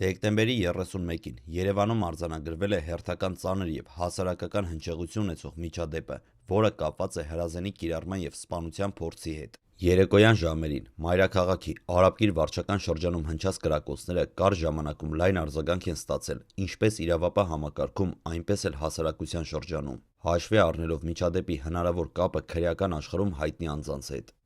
Դեկտեմբերի 31-ին Երևանում արձանագրվել է հերթական ծանր և հասարակական հնչեղություն ունեցող միջադեպը, որը կապված է հրազենի կիրառման և սպանության փորձի հետ։ Երեկոյան ժամերին մայրաքաղաքի Արաբկիր վարչական շրջանում հնչած կրակոցները կարճ ժամանակում լայն արձագանք են ստացել ինչպես իրավապահ համակարգում, այնպես էլ հասարակության շրջանում, հաշվի առնելով միջադեպի հնարավոր կապը քրեական աշխարհում հայտնի անձանց հետ։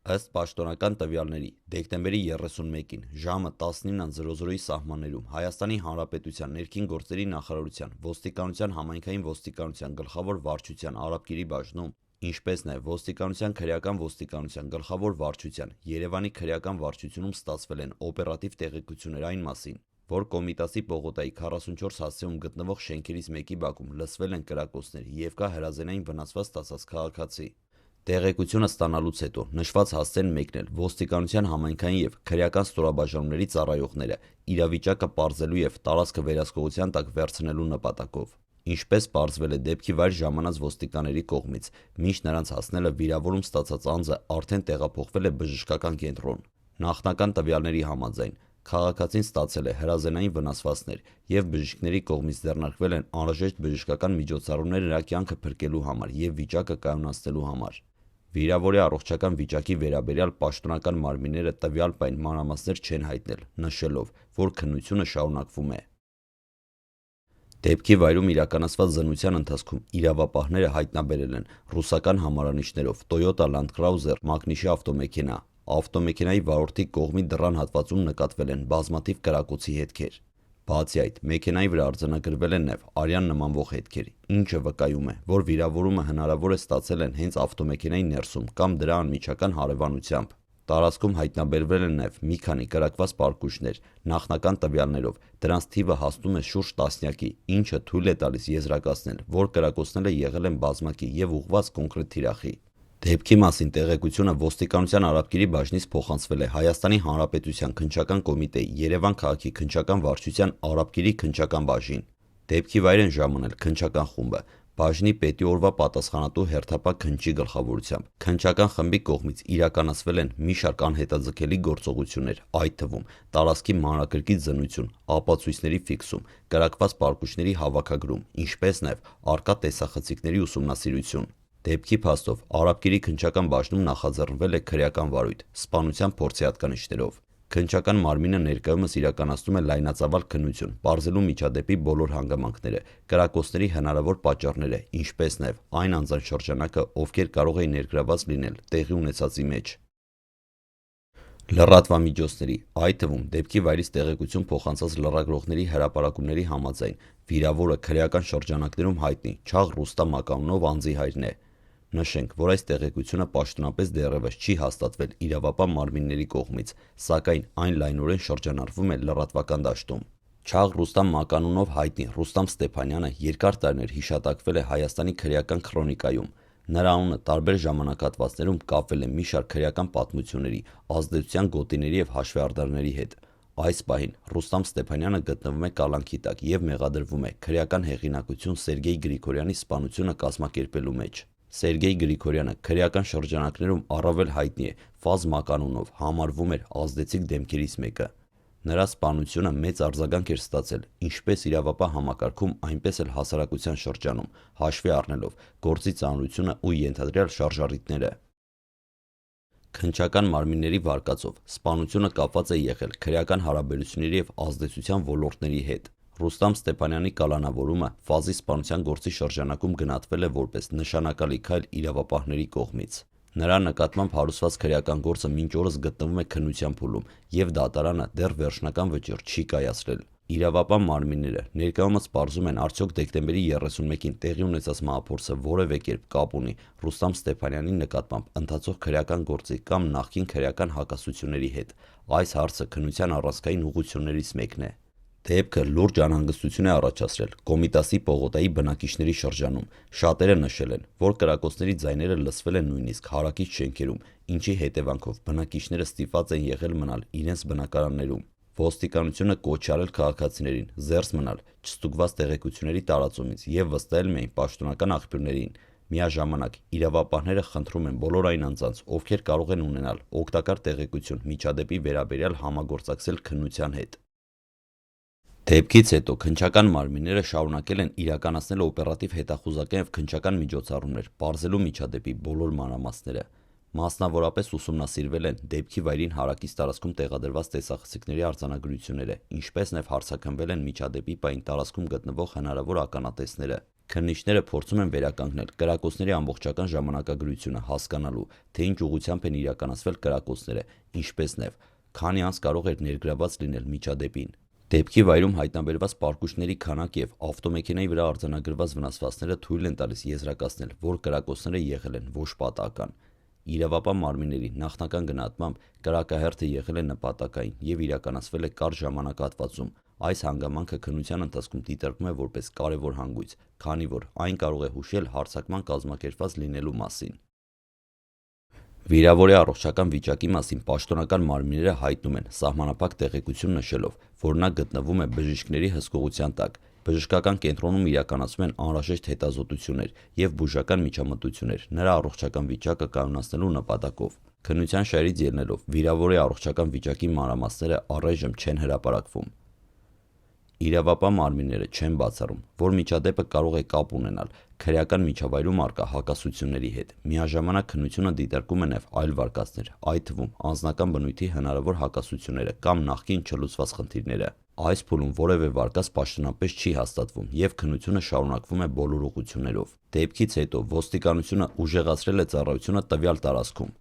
Ըստ պաշտոնական տվյալների, դեկտեմբերի 31-ին ժամը 19:00-ի սահմաններում Հայաստանի Հանրապետության ներքին գործերի նախարարության ոստիկանության համայնքային ոստիկանության գլխավոր վարչության Արաբկիրի բաժնում, ինչպես նաև ոստիկանության քրեական ոստիկանության գլխավոր վարչության Երևանի քրեական վարչությունում ստացվել են օպերատիվ տեղեկություններ այն մասին, որ Կոմիտասի պողոտայի 44 հասցեում գտնվող շենքերից մեկի բակում լսվել են կրակոցներ և կա հրազենային վնասված ստացած քաղաքացի։ Տեղեկությունը ստանալուց հետո նշված հասցեն մեկնել ոստիկանության համայնքային և քրեական ստորաբաժանումների ծառայողները իրավիճակը պարզելու և տարածքը վերահսկողության տակ վերցնելու նպատակով։ Ինչպես պարզվել է դեպքի վայր ժամանած ոստիկանների կողմից, մինչ նրանց հասնելը վիրավորում ստացած անձը արդեն տեղափոխվել է բժշկական կենտրոն։ Նախնական տվյալների համաձայն քաղաքացին ստացել է հրազենային վնասվածքներ և բժիշկների կողմից ձեռնարկվել են անհրաժեշտ բժշկական միջոցառումներ նրա կյանքը փրկելու համար և վիճակը կայունացնելու համար։ Վիրավորի առողջական վիճակի վերաբերյալ պաշտոնական մարմինները տվյալ պահին մանրամասներ չեն հայտնել, նշելով, որ քննությունը շարունակվում է։ Դեպքի վայրում իրականացված զննության ընթացքում իրավապահները հայտնաբերել են ռուսական համարանիշներով Toyota Land Cruiser մակնիշի ավտոմեքենա։ Ավտոմեքենայի վարորդի կողմի դռան հատվածում նկատվել են բազմաթիվ կրակոցի հետքեր։ Բացի այդ, մեքենայի վրա արձանագրվել են նաև արյան նմանվող հետքեր, ինչը վկայում է, որ վիրավորումը հնարավոր է ստացել են հենց ավտոմեքենայի ներսում կամ դրա անմիջական հարևանությամբ։ Տարածքում հայտնաբերվել են նաև մի քանի կրակված պարկուշներ, նախնական տվյալներով դրանց թիվը հասնում է շուրջ տասնյակի, ինչը թույլ է տալիս եզրակացնել, որ կրակոցները եղել են բազմակի և ուղղված կոնկրետ թիրախի։ Դեպքի մասին տեղեկությունը ոստիկանության Արաբկիրի բաժնից փոխանցվել է Հայաստանի Հանրապետության քննչական կոմիտեի Երևան քաղաքի քննչական վարչության Արաբկիրի քննչական բաժին։ Դեպքի վայր են ժամանել քննչական խումբը, բաժնի պետի օրվա պատասխանատու հերթապահ քննչի գլխավորությամբ։ Քննչական խմբի կողմից իրականացվել են մի շարք անհետաձգելի գործողություններ, այդ թվում տարածքի մանրակրկիտ զննություն, ապացույցների ֆիքսում, կրակված պարկուշների հավաքագրում, ինչպես նաև առկա տեսախցիկների ուսումնասիրություն։ Դեպքի փաստով Արաբկիրի քննչական բաժնում նախաձեռնվել է քրեական վարույթ սպանության փորձի հատկանիշներով։ Քննչական մարմինը ներկայումս իրականացնում է լայնածավալ քննություն, պարզելու միջադեպի բոլոր հանգամանքները, կրակոցների հնարավոր պատճառները, ինչպես նաև այն անձանց շրջանակը, ովքեր կարող էին ներգրավված լինել տեղի ունեցածի մեջ։ Լրատվամիջոցների, այդ թվում դեպքի վայրից տեղեկություն փոխանցած լրագրողների հրապարակումների համաձայն վիրավորը քրեական շրջանակներում հայտնի Չաղ Ռուստամ անունով անձի հայրն է։ Նշենք, որ այս տեղեկությունը պաշտոնապես դեռևս չի հաստատվել իրավապահ մարմինների կողմից, սակայն այն լայնորեն շրջանառվում է լրատվական դաշտում։ Չաղ Ռուստամ անունով հայտնի Ռուստամ Ստեփանյանը երկար տարիներ հիշատակվել է Հայաստանի քրեական քրոնիկայում։ Նրա անունը տարբեր ժամանակահատվածներում կապվել է մի շարք քրեական պատմությունների, ազդեցության գոտիների և հաշվեհարդարների հետ։ Այս պահին Ռուստամ Ստեփանյանը գտնվում է կալանքի տակ և մեղադրվում է քրեական հեղինակություն Սերգեյ Գրիգորյանի սպանությունը կազմակերպելու մեջ։ Սերգեյ Գրիգորյանը քրեական շրջանակներում առավել հայտնի է Ֆազ մականունով, համարվում էր ազդեցիկ դեմքերից մեկը։ Նրա սպանությունը մեծ արձագանք էր ստացել ինչպես իրավապահ համակարգում, այնպես էլ հասարակության շրջանում, հաշվի առնելով գործի ծանրությունը ու ենթադրյալ շարժառիթները։ Քննչական մարմինների վարկածով սպանությունը կապված է եղել քրեական հարաբերությունների և ազդեցության ոլորտների հետ։ Ռուստամ Ստեփանյանի կալանավորումը Ֆազի սպանության գործի շրջանակում գնահատվել է որպես նշանակալի քայլ իրավապահների կողմից։ Նրա նկատմամբ հարուցված քրեական գործը մինչ օրս գտնվում է քննության փուլում և դատարանը դեռ վերջնական վճիռ չի կայացրել։ Իրավապահ մարմինները ներկայումս պարզում են արդյոք դեկտեմբերի 31-ին տեղի ունեցած մահափորձը որևէ կերպ կապ ունի Ռուստամ Ստեփանյանի նկատմամբ ընթացող քրեական գործի կամ նախկին քրեական հակասությունների հետ։ Այս հարցը քննության առանցքային ուղղություններից մեկն է։ Դեպքը լուրջ անհանգստություն է առաջացրել Կոմիտասի պողոտայի բնակիչների շրջանում։ Շատերը նշել են, որ կրակոցների ձայները լսվել են նույնիսկ հարակից շենքերում, ինչի հետևանքով բնակիչները ստիպված են եղել մնալ իրենց բնակարաններում։ Ոստիկանությունը կոչ է արել քաղաքացիներին զերծ մնալ չստուգված տեղեկությունների տարածումից և վստահել միայն պաշտոնական աղբյուրներին։ Միաժամանակ իրավապահները խնդրում են բոլոր այն անձանց, ովքեր կարող են ունենալ օգտակար տեղեկություն միջադեպի վերաբերյալ համագործակցել քննության հետ։ Դեպքից հետո քննչական մարմինները շարունակել են իրականացնել օպերատիվ հետախուզական և քննչական միջոցառումներ, պարզելու միջադեպի բոլոր մանրամասները։ Մասնավորապես ուսումնասիրվել են դեպքի վայրին հարակից տարածքում տեղադրված տեսախցիկների արձանագրությունները, ինչպես նաև հարցաքննվել են միջադեպի պահին տարածքում գտնվող հնարավոր ականատեսները։ Քննիչները փորձում են վերականգնել կրակոցների ամբողջական ժամանակագրությունը, հասկանալու, թե ինչ ուղղությամբ են իրականացվել կրակոցները, ինչպես նաև քանի անց կարող էր ներգրավված լինել միջադեպին։ Դեպքի վայրում հայտնաբերված պարկուշների քանակը և ավտոմեքենայի վրա արձանագրված վնասվածքները թույլ են տալիս եզրակացնել, որ կրակոցները եղել են ոչ պատահական։ Իրավապահ մարմինների նախնական գնահատմամբ կրակահերթը եղել է նպատակային և իրականացվել է կարճ ժամանակահատվածում։ Այս հանգամանքը քննության ընթացքում դիտարկվում է որպես կարևոր հանգույց, քանի որ այն կարող է հուշել հարձակման կազմակերպված լինելու մասին։ Վիրավորի առողջական վիճակի մասին պաշտոնական մարմինները հայտնում են սահմանափակ տեղեկություն նշելով, որ նա գտնվում է բժիշկների հսկողության տակ։ Բժշկական կենտրոնում իրականացվում են անհրաժեշտ հետազոտություններ և բուժական միջամտություններ նրա առողջական վիճակը կայունացնելու նպատակով։ Քննության շահերից ելնելով վիրավորի առողջական վիճակի մանրամասները առայժմ չեն հրապարակվում։ Իրավապահ մարմինները չեն բացառում, որ միջադեպը կարող է կապ ունենալ քրեական միջավայրում առկա հակասությունների հետ։ Միաժամանակ քննությունը դիտարկում է նաև այլ վարկածներ, այդ թվում անձնական բնույթի հնարավոր հակասությունները կամ նախկին չլուծված խնդիրները։ Այս փուլում որևէ վարկած պաշտոնապես չի հաստատվում և քննությունը շարունակվում է բոլոր ուղղություններով։ Դեպքից հետո ոստիկանությունը ուժեղացրել է ծառայությունը տվյալ տարածքում։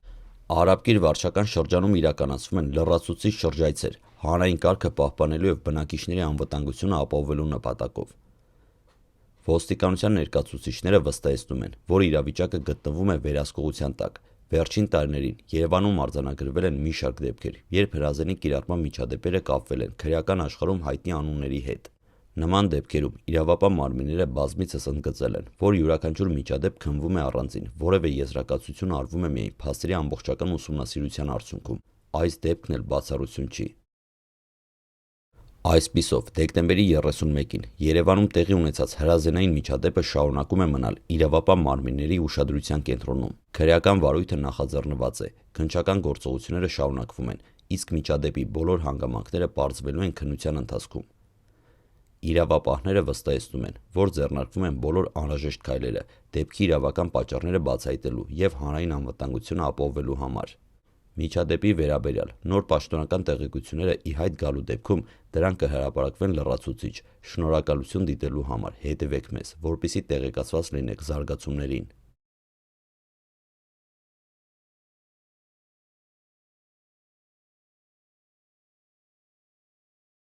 Արաբկիր վարչական շրջանում իրականացվում են լրացուցիչ շրջայցեր հանրային կարգը պահպանելու և բնակիչների անվտանգությունը ապահովելու նպատակով։ Ոստիկանության ներկայացուցիչները վստահեցնում են, որ իրավիճակը գտնվում է վերահսկողության տակ։ Վերջին տարիներին Երևանում արձանագրվել են մի շարք դեպքեր, երբ հրազենի կիրառման միջադեպերը կապվել են քրեական աշխարհում հայտնի անունների հետ։ Նման դեպքերում իրավապահ մարմինները բազմիցս ընդգծել են, որ յուրաքանչյուր միջադեպ քննվում է առանձին, որևէ եզրակացություն արվում է միայն փաստերի ամբողջական ուսումնասիրության արդյունքում։ Այս դեպքն էլ բացառություն չի։ Այսպիսով, դեկտեմբերի 31-ին Երևանում տեղի ունեցած հրազենային միջադեպը շարունակում է մնալ իրավապահ մարմինների ուշադրության կենտրոնում։ Քրեական վարույթը նախաձեռնված է, քննչական գործողությունները շարունակվում են, իսկ միջադեպի բոլոր հանգամանքները պարզվելու են քննության ընթացքում։ Իրավապահները վստահեցնում են, որ ձեռնարկվում են բոլոր անհրաժեշտ քայլերը դեպքի իրավական պատճառները բացահայտելու և հանրային անվտանգությունը ապահովելու համար։ Միջադեպի վերաբերյալ նոր պաշտոնական տեղեկությունները ի հայտ գալու դեպքում դրանք կհրապարակվեն լրացուցիչ։ Շնորհակալություն դիտելու համար հետևեք մեզ, որպեսզի տեղեկացված լինեք զարգացումներին։